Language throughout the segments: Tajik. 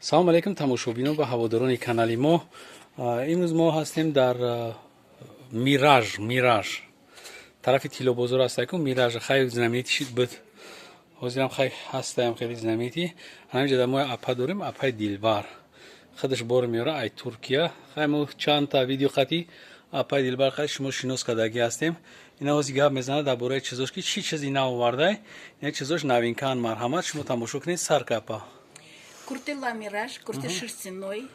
салом алейкум тамошобинон ва ҳаводорони канали мо. Имрӯз мо ҳастем дар мираж тарафи тиллобозор ҳастаку мираж хай знаменитӣ шид буд. ҳозирам хай ҳастаям хеле знаменитӣ. ҳаминҷа дар мо апа дорем, апаи дилбар. худаш бор меёра ай Туркия. хай мо чандта видео хати апаи дилбар хай шумо шинос кардаги ҳастем. ина ҳозир гап мезанад дар бораи чизош ки чӣ чизи нав овардай. ина чизош новинкаан марҳамат. шумо тамошо кунед саркапа. Курты ламираж, курты шерстяной.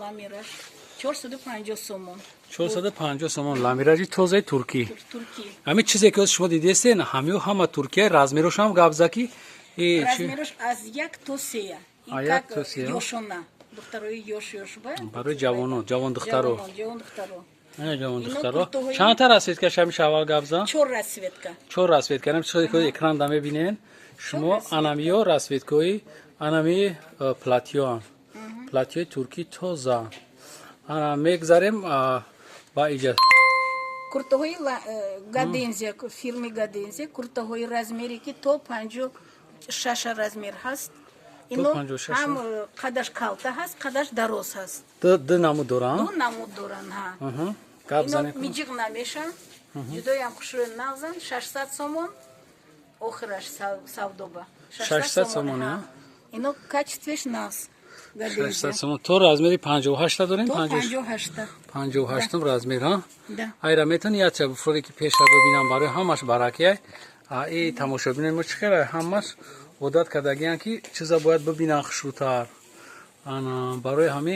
Ламираж. 450 сомон. 450 сомон ламиражи тозаи туркӣ. Туркия. ҳамин чизе ки шумо дидестен, ҳама Туркия, размерош ҳам гапзаки. Размерош аз 1 то 3. Як то се. Ёшона. Духтарои ёш ба. Барои ҷавонон, ҷавон духтаро. Ҷавон духтаро. ҷавон духтаро. Чандта расветка шамиш аввал гапзан? 4 расветка. 4 расветка. Ам чизе ки экран мебинен. Шумо анамиё расветкои анами платиё. Платиёи туркӣ тоза. Ана мегзарем ба иҷа. Куртаҳои Гадензия, фирми Гадензия, куртаҳои размери ки то 56 размер ҳаст. Ино ҳам қадаш калта ҳаст, қадаш дароз ҳаст. Ду намуд доранд? Ду намуд доранд, ҳа. Ино миҷиқ намешанд. Ҷудоям хушрӯ нағзанд 600 сомон. Охираш савдоба. 600 сомон, а? Ино качествеш нас. 600 сомон. То размери 58 дорем? 58. 58 размер, ҳа? Да. Айра метавонӣ як буфуре ки пеша бибинам барои ҳамаш баракия. И тамошобинон мо чӣ кара ҳамаш одат кардагиам ки чиза бояд бибинан хушрӯтар. Ана барои ҳами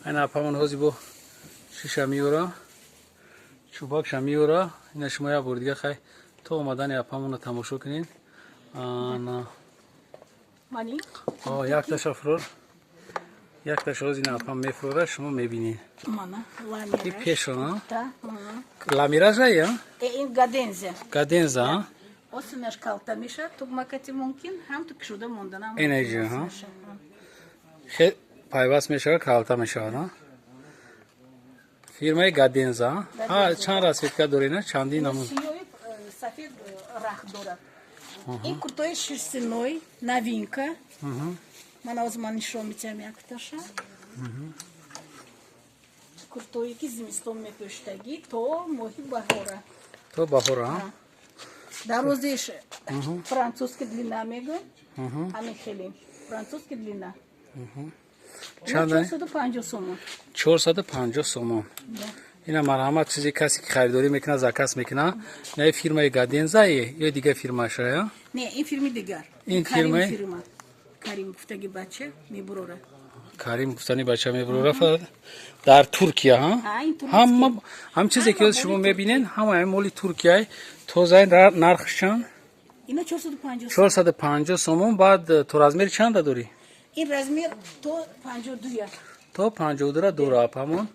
айна апамон ҳозир бо шиша меёра. Чӯбакша меёра. Ина шумо як бор дига хай то омадани апамонро тамошо кунед. Ана Мани? як таша фурор. Як таша ҳозир апам мефурора, шумо мебинед. Мана, ламираж. И пешона? Да. Ламиража я? Ин Гадензия. Гаденза? Осинаш калта меша, тубмакати мумкин, ҳам тук шуда монданам. Инайҷа, ҳа? Хе пайваст мешава, калта мешава, ҳа? Фирмаи Гаденза? Ҳа, чанд расветка дорена? Чанди намуд? Сиёи сафед рах дорад. Ин куртои шерстяной, новинка. Ман ҳозир ман нишон медиҳам як таша. Куртое ки зимистон мепӯштагӣ то моҳи баҳора. То баҳора, ҳа? Дарозеш французски длина мегӯ. Ҳамин хеле французски длина. Чанд? 450 сомон. 450 сомон. Ина марҳамат чизе касе ки харидорӣ мекунад, заказ мекунад. Ина фирмаи Гадензае ё дигар фирмаша, я? Не, ин фирми дигар. Ин фирмаи Карим гуфтаги бача мебурора. Карим гуфтани бача мебурора дар Туркия, ҳа? Ҳам чизе ки шумо мебинен, ҳамаи моли Туркия. Тозаи нархш чанд? Ина 450. 450 сомон. Баъд то размери чанда дорӣ? Ин размер то 52. То 52 дора апамон.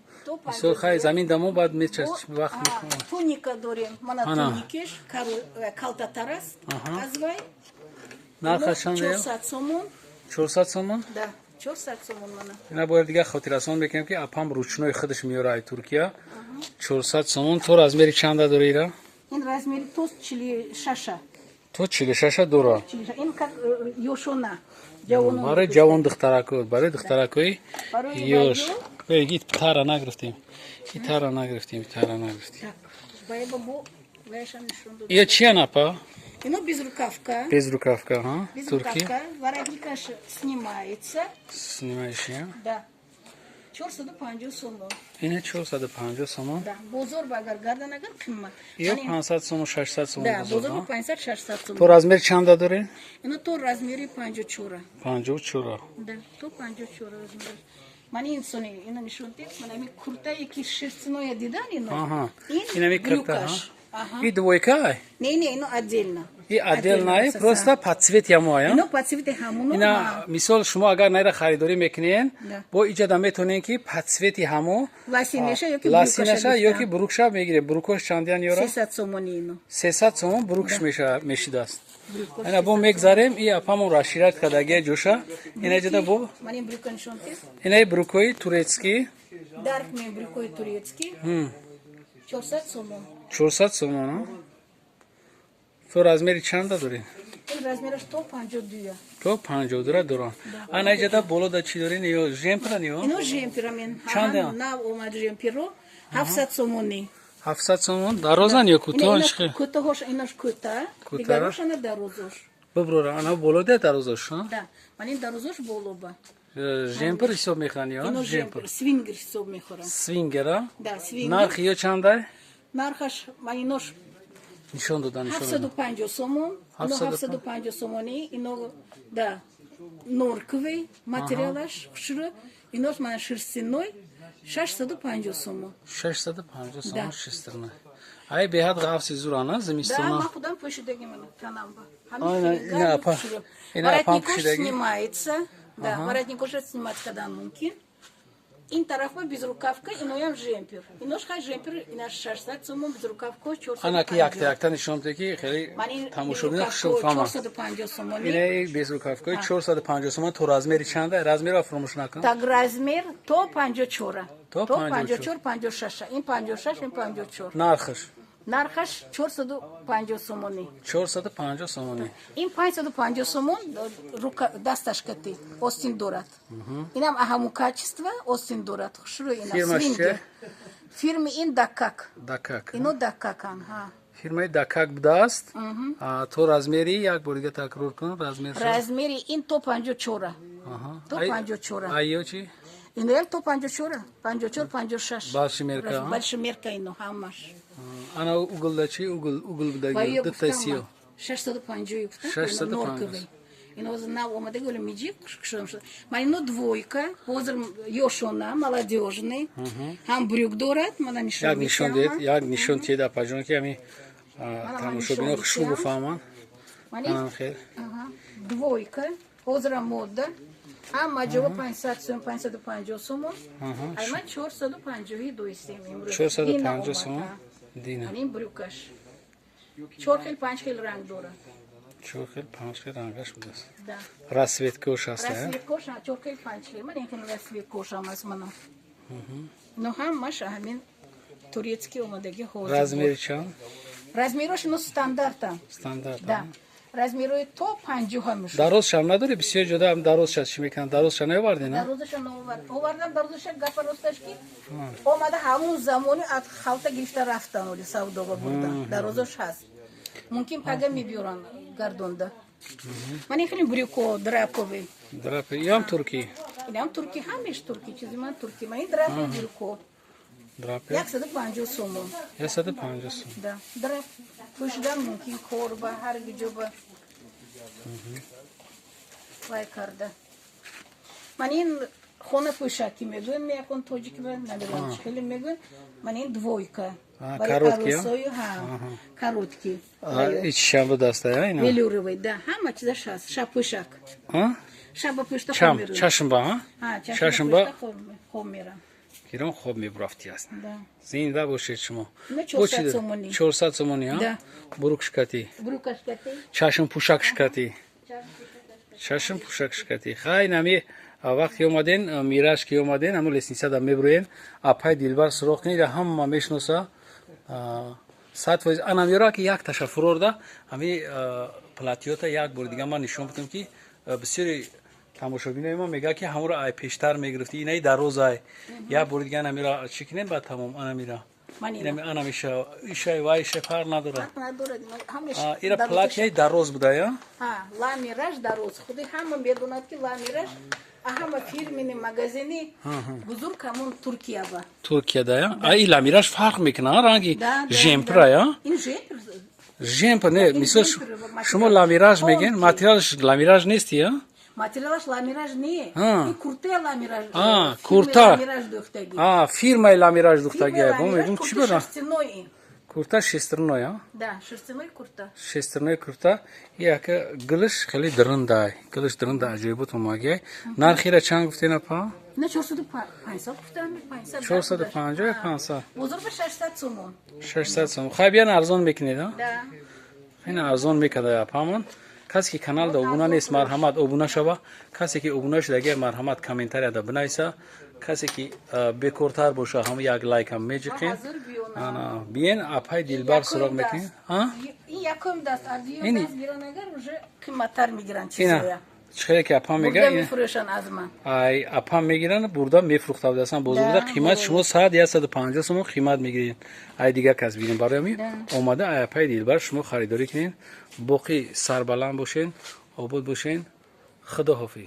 Бисёр хай замин дамо баъд мечаст вақт мекунад. Туника дорем. Мана туникеш калтатар аст. Азвай. Нархаш чанд? 400 сомон. 400 сомон? Да, 400 сомон мана. Ина бояд дига хотиррасон мекунем ки апам ручной худаш меёра ай Туркия. 400 сомон. То размери чанда дора ира? Ин размери то 46. То 46 дора. Ин как ёшона. Барои ҷавон духтаракот, барои духтаракои ёш. Ит тара нагирифтем. Тара нагирифтем. Ия чия напа? Ино безрукавка. Безрукавка, ҳа? Турки. Воротникаш снимается. Снимаешь, я? Да. 450 сомон. Ина 450 сомон? Да. Бозор багар гардан агар қиммат. Ё 500 сомон, 600 сомон. Да, бозор 500-600 сомон. То размер чанда дорем? Ино то размери 54. 54. Да, то 54 размер. Мани инсони, ина нишон дед, мана ми куртае ки шерстяное дидан ино. Ага. Ина ми курта, ҳа? И двойка? Не, ино отдельно. И отдельно, просто под цвет ямо, я? Ино под цвет ҳамуно. Ина мисол шумо агар найра харидорӣ мекунен, бо иҷода метавонен ки под цвети ҳамо ласинеша ёки бурукша мегирем. Бурукош чандиан ёра? 300 сомони ино. 300 сомон бурукш мешидааст. Ина бо мегзарем и апамон расшират кардагия ҷоша. Ина иҷода бо Мани брюка нишон дед. Ина брюкои турецки. Дарк ме брюкои турецки. 400 сомон. 400 сомон, а? То размери чанда дорем? این رزمیرش تو 52 تو 52 درام انا جدا بالا دا چی دارین یا جمپرن یا اینو جمپرامین چنده؟ نه اومد جمپرو 700 سومونی 700 سومون درازن یا کوتاهش خیلی کوتاهش ایناش کوتاه دیگرش نه درازش ببرو انا بالا ده درازش ها да من این درازش بالا با جمپر حساب میخوان یا اینو جمپر سوینگر حساب میخورن سوینگرا да سوینگر نرخ یا چنده нархаш من اینوش نشون دادن نشون دادن 750 сомон ино 750 сомони ино да норковый материалаш хушру инош ман шерстяной 650 сомон 650 сомон шестерне ай бехат гавси зурана да зимистона ма худам пошидеги мен канамба ина апа воротникош снимается да воротникош снимать когда мумкин این طرف با بیزرکافکا اینو هم جمپر اینوش خیلی جمپر ایناش 600 سومون بیزرکافکا 450 انا کی یک تا نشون میده که خیلی تماشاگران خوشم فهمم 450 سومون اینه بیزرکافکا 450 سومون تو رزمری چنده رزمر فراموش نکن так размер то 54 то 54 56 این 56 این 54 نرخش нархаш 450 сомони 450 сомони این 550 сомон рука дасташкати остин дорад инам аҳаму качества остин дорад хушру ина свинге фирми ин дакак ино дакакан ҳа фирмаи дакак будааст то размери як бор дига такрор кун размери ин то 54 то 54 айё чи ино як то 54 54 56 балшимерка балшимерка ино ҳамаш ана угулда чи угул будаги дтсио 650 650 ино знав омаде голем миджи ман ино двойка ҳозир ёшона молодёжный ҳам брюк дорад мана нишон дед як нишон тиеда паҷон ки ами тамошобино хушу буфаҳман хел двойка ҳозира модда ҳама ҷо 500 сом 550 сомон айман 450 доистем имрӯз 450 сомон дина ин брюкаш 4 хел 5 хел ранг дорад 4 хел 5 хел рангаш будааст да расветкош аст расветкош 4 хел 5 хел ман ин хел расветкошам аст манам но ҳамаш ҳамин турецки омадаги ҳозир размери чанд размерош ино стандарта да размерои то 50 мешуд дарозшам надори бисёр ҷода ам дарозша чӣ мекунанд дарозша наовардӣ на дарозаша овардам дарозаша гапа росташ ки омада ҳамун замони аз халта гирифта рафтан оли савдоға бурдан дарозаш ҳаст мумкин пага мебиёран гардонда ман хеле брюко драповый ям турки инам турки ҳамеш турки чизи ман турки ман ин драпе брюко драпе 150 сомон 150 сом да драп пӯшидан мумкин корба ҳар ҷоба вай карда ман ин хона пӯшакӣ мегӯям якон тоҷики надорам хеле мегӯям ман ин двойка коротки ичишам будаста велюровый да ҳама чизаш ҳаст шабпӯшак шаба пӯшта чашмба хоб мерам гирон хоб мебурафтӣ аст зинда бошед шумо 400 сомони 400 сомони бурукшкати чашм пӯшакшкати чашм пӯшакшкати хай нами вақти омаден мираж ки омаден ҳамун лесницада мебурӯен апай дилбар суроғ кунед ҳама мешноса 100% анамёра ки як таша фурорда ҳами платиёта як бори дига ман нишон будам ки бисёри тамошобинои мо мегӯяд ки ҳамонро ай пештар мегирифтӣ инаи дарозай як бори дига анамира чӣ кунем ба тамом анамира анамиша ишай вай иша фарқ надорад ира платияи дароз будая ламираж дароз худи ҳама медонад ки ламираж ҳама фирмини магазини бузург ҳамон туркияба туркиядая ай ламираж фарқ мекунад ранги жемпрая жемпр не мисол шумо ламираж мегӯен материалш ламираж нести материалаш ламираж не куртаи ламираж курта фирмаи ламираж духтаги мегӯм чӣ бора курта шестерной да шерстяной курта шестерной курта яка гилиш хеле дириндай гилиш диринда аҷоибот омагия нархира чанд гуфтен апа на 450 гуфтам 450 500 бузург 600 сомон 600 сом хай биан арзон мекунед да ин арзон мекада апамон касе ки каналда обуна нест марҳамат обуна шава касе ки обуна шудаги марҳамат комментарияда бинависа касе ки бекортар боша ҳам як лайкам меҷиқем биен апай дилбар суроғ мекунем ин яком даст аз ё Ини. даст гирон агар уже қиматтар мегиран اینا чизоя چخیره که اپا бурда میگه мефурӯшан аз ман ای اپا میگیرن بردا میفروختن دستن بزرگ بوده قیمت شما 100 یا 150 سوم قیمت میگیرین ای دیگه کس ببینین برای می اومده ای اپای دیلبر شما خریداری کنین باقی سربلند باشین آباد باشین خدا حافظ